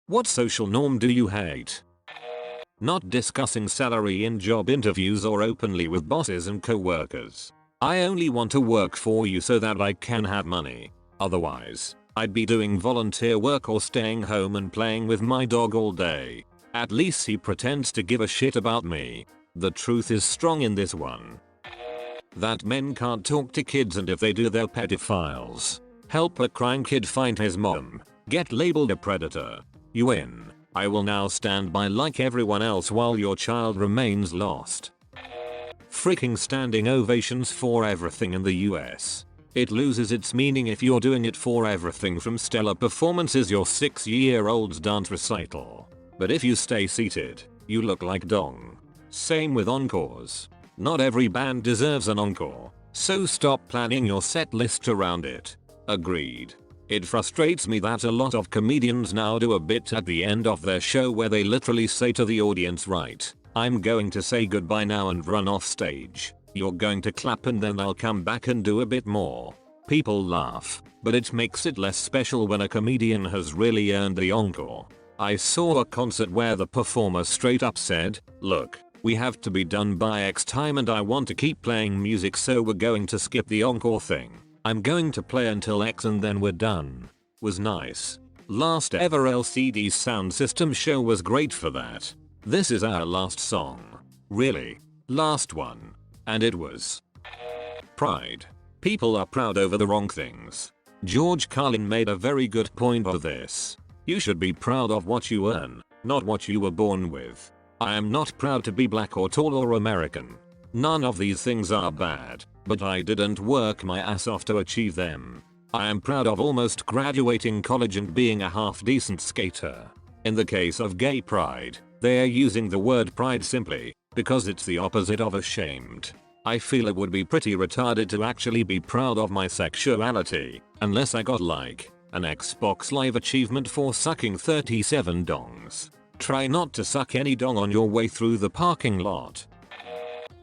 What social norm do you hate? Not discussing salary in job interviews or openly with bosses and co-workers. I only want to work for you so that I can have money. Otherwise, I'd be doing volunteer work or staying home and playing with my dog all day. At least he pretends to give a shit about me. The truth is strong in this one. That men can't talk to kids, and if they do, they're pedophiles. Help a crying kid find his mom. Get labeled a predator. You win. I will now stand by like everyone else while your child remains lost. Freaking standing ovations for everything in the US. It loses its meaning if you're doing it for everything from stellar performances your 6-year-old's dance recital. But if you stay seated, you look like dong. Same with encores. Not every band deserves an encore, so stop planning your set list around it. Agreed. It frustrates me that a lot of comedians now do a bit at the end of their show where they literally say to the audience, right, I'm going to say goodbye now, and run off stage. You're going to clap and then I'll come back and do a bit more. People laugh, but it makes it less special when a comedian has really earned the encore. I saw a concert where the performer straight up said, look, we have to be done by X time and I want to keep playing music, so we're going to skip the encore thing. I'm going to play until X and then we're done. Was nice. Last ever LCD sound system show was great for that. This is our last song. Really? Last one. And it was. Pride. People are proud over the wrong things. George Carlin made a very good point of this. You should be proud of what you earn, not what you were born with. I am not proud to be black or tall or American. None of these things are bad, but I didn't work my ass off to achieve them. I am proud of almost graduating college and being a half-decent skater. In the case of gay pride, they are using the word pride simply because it's the opposite of ashamed. I feel it would be pretty retarded to actually be proud of my sexuality, unless I got like an Xbox Live achievement for sucking 37 dongs. Try not to suck any dong on your way through the parking lot.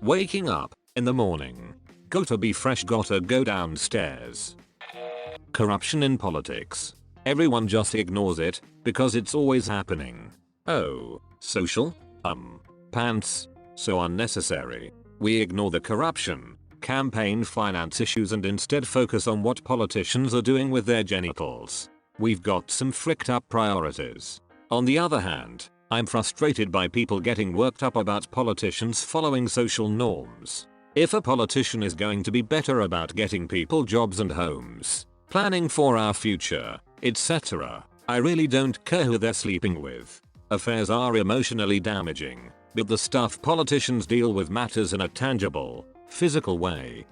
Waking up in the morning. Gotta be fresh, gotta go downstairs. Corruption in politics. Everyone just ignores it because it's always happening. Oh, social? Pants. So unnecessary. We ignore the corruption, campaign finance issues and instead focus on what politicians are doing with their genitals. We've got some fricked up priorities. On the other hand, I'm frustrated by people getting worked up about politicians following social norms. If a politician is going to be better about getting people jobs and homes, planning for our future, etc., I really don't care who they're sleeping with. Affairs are emotionally damaging, but the stuff politicians deal with matters in a tangible, physical way.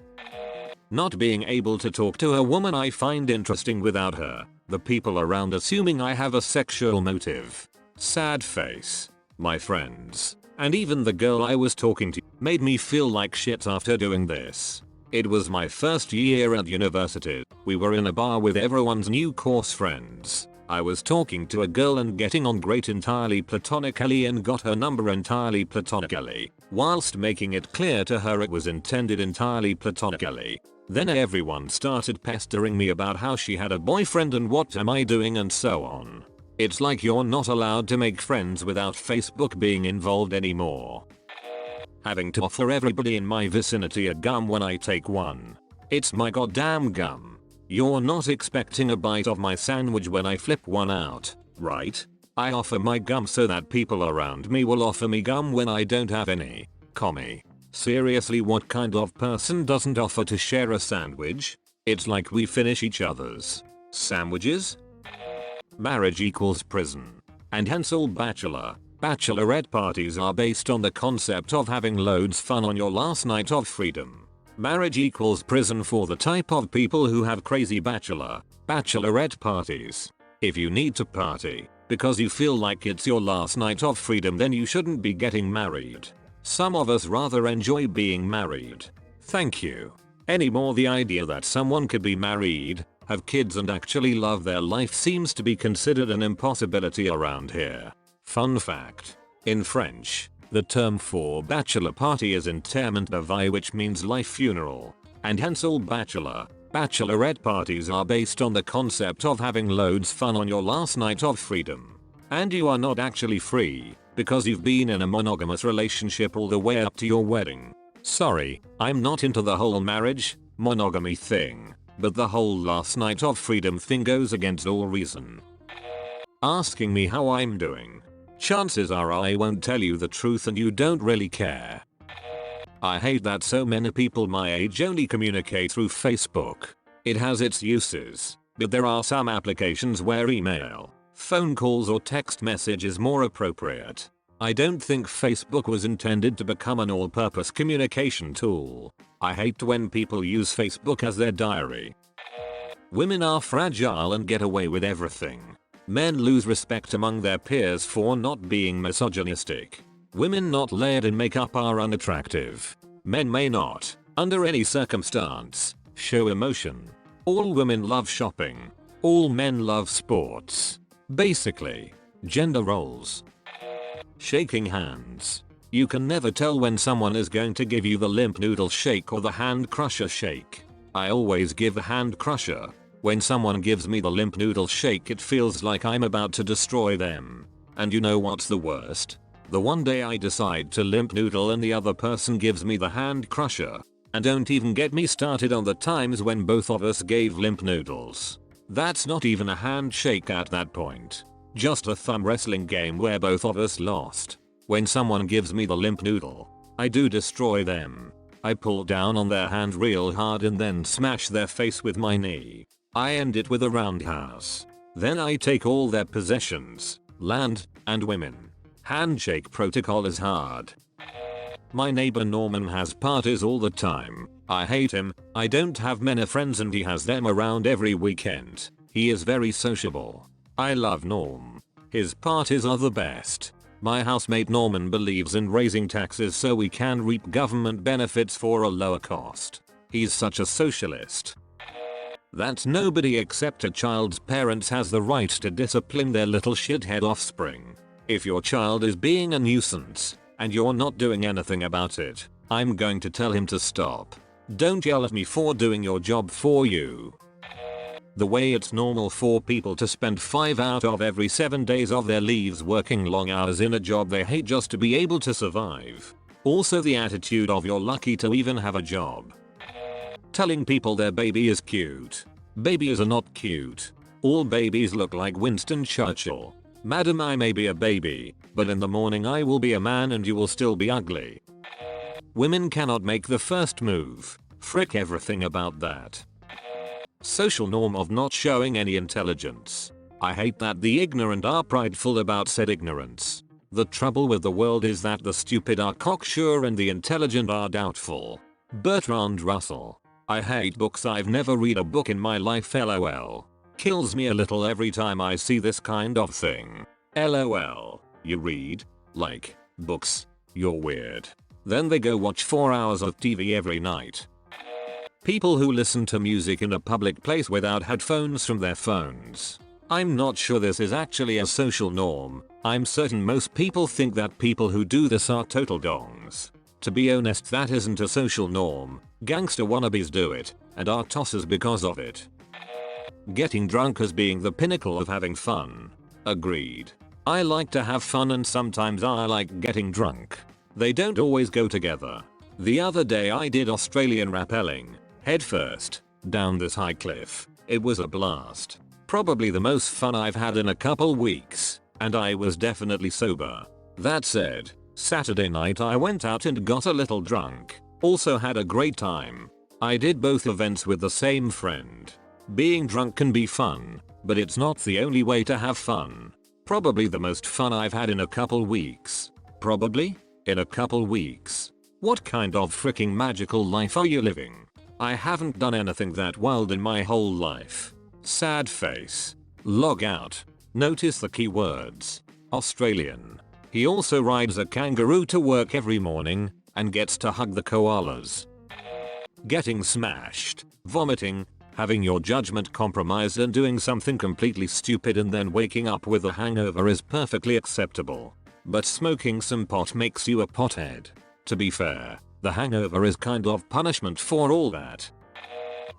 Not being able to talk to a woman I find interesting without her, the people around assuming I have a sexual motive. Sad face. My friends, and even the girl I was talking to, made me feel like shit after doing this. It was my first year at university. We were in a bar with everyone's new course friends. I was talking to a girl and getting on great entirely platonically and got her number entirely platonically, whilst making it clear to her it was intended entirely platonically. Then everyone started pestering me about how she had a boyfriend and what am I doing and so on. It's like you're not allowed to make friends without Facebook being involved anymore. Having to offer everybody in my vicinity a gum when I take one. It's my goddamn gum. You're not expecting a bite of my sandwich when I flip one out, right? I offer my gum so that people around me will offer me gum when I don't have any. Commie. Seriously, what kind of person doesn't offer to share a sandwich? It's like we finish each other's sandwiches? Marriage equals prison. And hence all bachelorette parties are based on the concept of having loads fun on your last night of freedom. Marriage equals prison for the type of people who have crazy bachelorette parties. If you need to party because you feel like it's your last night of freedom, then you shouldn't be getting married. Some of us rather enjoy being married. Thank you. Anymore, the idea that someone could be married, have kids and actually love their life seems to be considered an impossibility around here. Fun fact. In French, the term for bachelor party is enterrement de vie, which means life funeral. And hence all bachelorette parties are based on the concept of having loads fun on your last night of freedom. And you are not actually free, because you've been in a monogamous relationship all the way up to your wedding. Sorry, I'm not into the whole marriage, monogamy thing, but the whole last night of freedom thing goes against all reason. Asking me how I'm doing. Chances are I won't tell you the truth and you don't really care. I hate that so many people my age only communicate through Facebook. It has its uses, but there are some applications where email, phone calls or text message is more appropriate. I don't think Facebook was intended to become an all-purpose communication tool. I hate when people use Facebook as their diary. Women are fragile and get away with everything. Men lose respect among their peers for not being misogynistic. Women not layered in makeup are unattractive. Men may not, under any circumstance, show emotion. All women love shopping. All men love sports. Basically, gender roles. Shaking hands. You can never tell when someone is going to give you the limp noodle shake or the hand crusher shake. I always give the hand crusher. When someone gives me the limp noodle shake it feels like I'm about to destroy them. And you know what's the worst? The one day I decide to limp noodle and the other person gives me the hand crusher. And don't even get me started on the times when both of us gave limp noodles. That's not even a handshake at that point. Just a thumb wrestling game where both of us lost. When someone gives me the limp noodle, I do destroy them. I pull down on their hand real hard and then smash their face with my knee. I end it with a roundhouse. Then I take all their possessions, land, and women. Handshake protocol is hard. My neighbor Norman has parties all the time. I hate him. I don't have many friends and he has them around every weekend. He is very sociable. I love Norm. His parties are the best. My housemate Norman believes in raising taxes so we can reap government benefits for a lower cost. He's such a socialist. That nobody except a child's parents has the right to discipline their little shithead offspring. If your child is being a nuisance, and you're not doing anything about it, I'm going to tell him to stop. Don't yell at me for doing your job for you. The way it's normal for people to spend 5 out of every 7 days of their leaves working long hours in a job they hate just to be able to survive. Also the attitude of you're lucky to even have a job. Telling people their baby is cute. Babies are not cute. All babies look like Winston Churchill. Madam, I may be a baby, but in the morning I will be a man and you will still be ugly. Women cannot make the first move. Frick everything about that. Social norm of not showing any intelligence. I hate that the ignorant are prideful about said ignorance. The trouble with the world is that the stupid are cocksure and the intelligent are doubtful. Bertrand Russell. I hate books. I've never read a book in my life. LOL. Kills me a little every time I see this kind of thing. LOL. You read? Like, books? You're weird. Then they go watch 4 hours of TV every night. People who listen to music in a public place without headphones from their phones. I'm not sure this is actually a social norm. I'm certain most people think that people who do this are total dongs. To be honest, that isn't a social norm. Gangster wannabes do it, and are tossers because of it. Getting drunk as being the pinnacle of having fun. Agreed. I like to have fun and sometimes I like getting drunk. They don't always go together. The other day I did Australian rappelling. Head first, down this high cliff. It was a blast. Probably the most fun I've had in a couple weeks, and I was definitely sober. That said, Saturday night I went out and got a little drunk. Also had a great time. I did both events with the same friend. Being drunk can be fun, but it's not the only way to have fun. Probably the most fun I've had in a couple weeks. Probably? In a couple weeks. What kind of freaking magical life are you living? I haven't done anything that wild in my whole life. Sad face. Log out. Notice the keywords. Australian. He also rides a kangaroo to work every morning and gets to hug the koalas. Getting smashed. Vomiting. Having your judgment compromised and doing something completely stupid and then waking up with a hangover is perfectly acceptable. But smoking some pot makes you a pothead. To be fair, the hangover is kind of punishment for all that.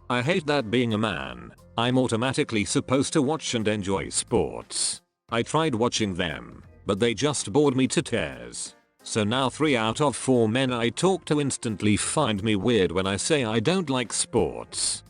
I hate that being a man, I'm automatically supposed to watch and enjoy sports. I tried watching them, but they just bored me to tears. So now 3 out of 4 men I talk to instantly find me weird when I say I don't like sports.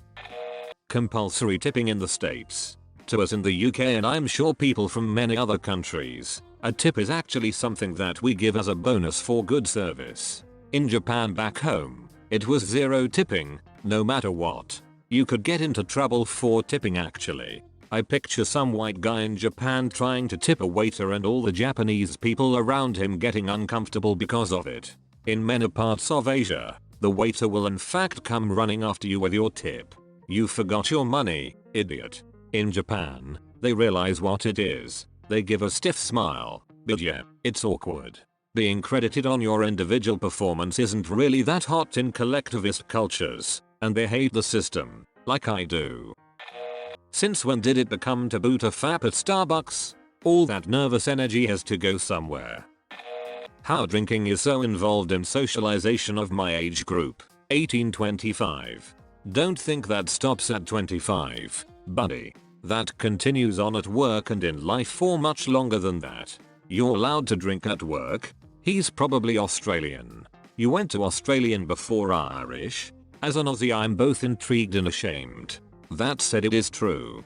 Compulsory tipping in the States. To us in the UK, and I'm sure people from many other countries, a tip is actually something that we give as a bonus for good service. In Japan back home, it was zero tipping, no matter what. You could get into trouble for tipping actually. I picture some white guy in Japan trying to tip a waiter and all the Japanese people around him getting uncomfortable because of it. In many parts of Asia, the waiter will in fact come running after you with your tip. You forgot your money, idiot. In Japan, they realize what it is. They give a stiff smile, but yeah, it's awkward. Being credited on your individual performance isn't really that hot in collectivist cultures, and they hate the system, like I do. Since when did it become taboo to fap at Starbucks? All that nervous energy has to go somewhere. How drinking is so involved in socialization of my age group, 18-25. Don't think that stops at 25, buddy. That continues on at work and in life for much longer than that. You're allowed to drink at work? He's probably Australian. You went to Australian before Irish? As an Aussie, I'm both intrigued and ashamed. That said, it is true.